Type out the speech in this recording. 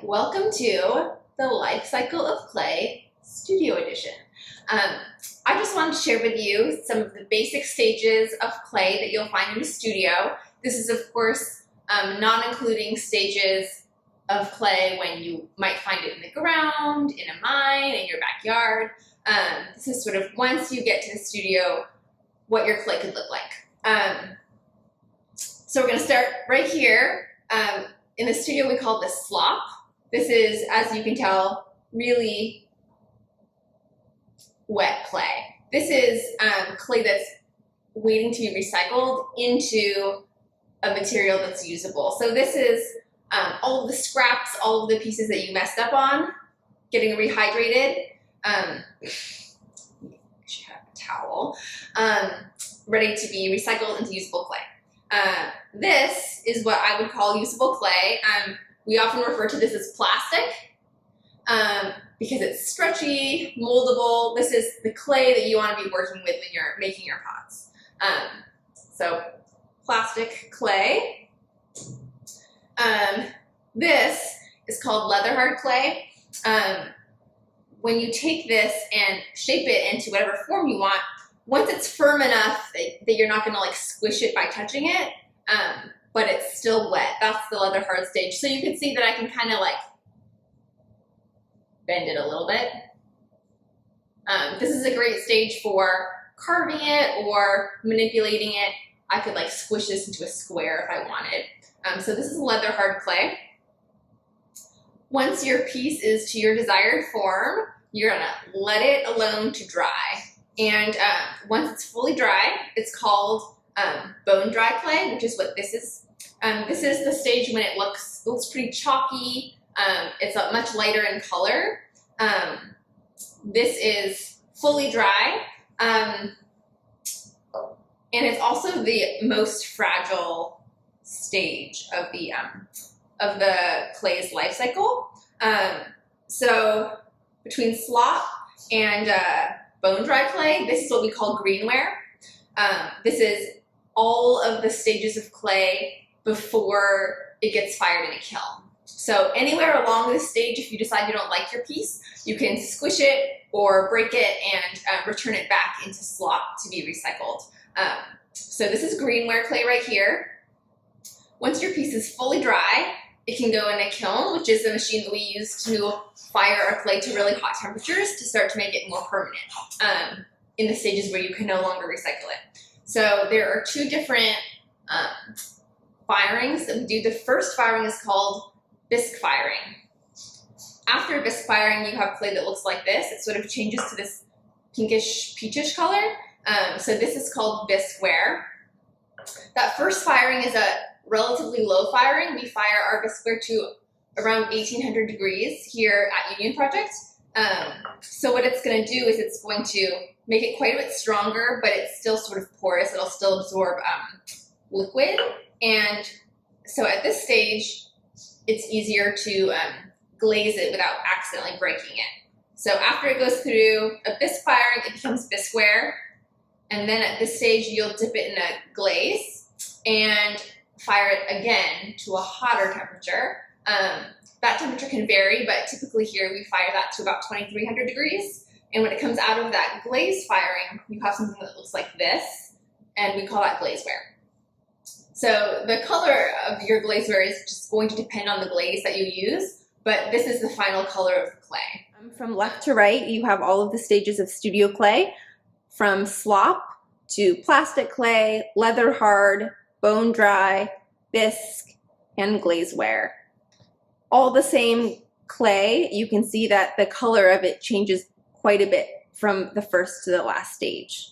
Welcome to the Life Cycle of Clay Studio Edition. I just wanted to share with you some of the basic stages of clay that you'll find in the studio. This is, of course, not including stages of clay when you might find it in the ground, in a mine, in your backyard. This is sort of once you get to the studio, what your clay could look like. So we're going to start right here. In the studio, we call this slop. This is, as you can tell, really wet clay. This is clay that's waiting to be recycled into a material that's usable. So this is all of the scraps, all of the pieces that you messed up on, getting rehydrated. I should have a towel. Ready to be recycled into usable clay. This is what I would call usable clay. We often refer to this as plastic because it's stretchy, moldable. This is the clay that you want to be working with when you're making your pots. So plastic clay. This is called leather hard clay. When you take this and shape it into whatever form you want, once it's firm enough that you're not going to like squish it by touching it, but it's still wet. That's the leather hard stage. So you can see that I can kind of like bend it a little bit. This is a great stage for carving it or manipulating it. I could like squish this into a square if I wanted. So this is leather hard clay. Once your piece is to your desired form, you're gonna let it alone to dry. And once it's fully dry, it's called bone dry clay, which is what this is. This is the stage when it looks pretty chalky. It's much lighter in color. This is fully dry. And it's also the most fragile stage of the clay's life cycle. So between slop and bone dry clay, this is what we call greenware. This is all of the stages of clay before it gets fired in a kiln. So anywhere along this stage, if you decide you don't like your piece, you can squish it or break it and return it back into slop to be recycled. So this is greenware clay right here. Once your piece is fully dry, it can go in a kiln, which is a machine that we use to fire our clay to really hot temperatures to start to make it more permanent in the stages where you can no longer recycle it. So there are two different firings that we do. The first firing is called bisque firing. After bisque firing, you have clay that looks like this. It sort of changes to this pinkish, peachish color. So this is called bisqueware. That first firing is a relatively low firing. We fire our bisqueware to around 1800 degrees here at Union Project. So what it's going to do is it's going to make it quite a bit stronger, but it's still sort of porous. It'll still absorb liquid. And so at this stage, it's easier to glaze it without accidentally breaking it. So after it goes through a bisque firing, it becomes bisqueware. And then at this stage, you'll dip it in a glaze and fire it again to a hotter temperature. That temperature can vary, but typically here we fire that to about 2300 degrees. And when it comes out of that glaze firing, you have something that looks like this, and we call that glazeware. So the color of your glazeware is just going to depend on the glaze that you use, but this is the final color of the clay. From left to right, you have all of the stages of studio clay, from slop to plastic clay, leather hard, bone dry, bisque, and glazeware. All the same clay. You can see that the color of it changes quite a bit from the first to the last stage.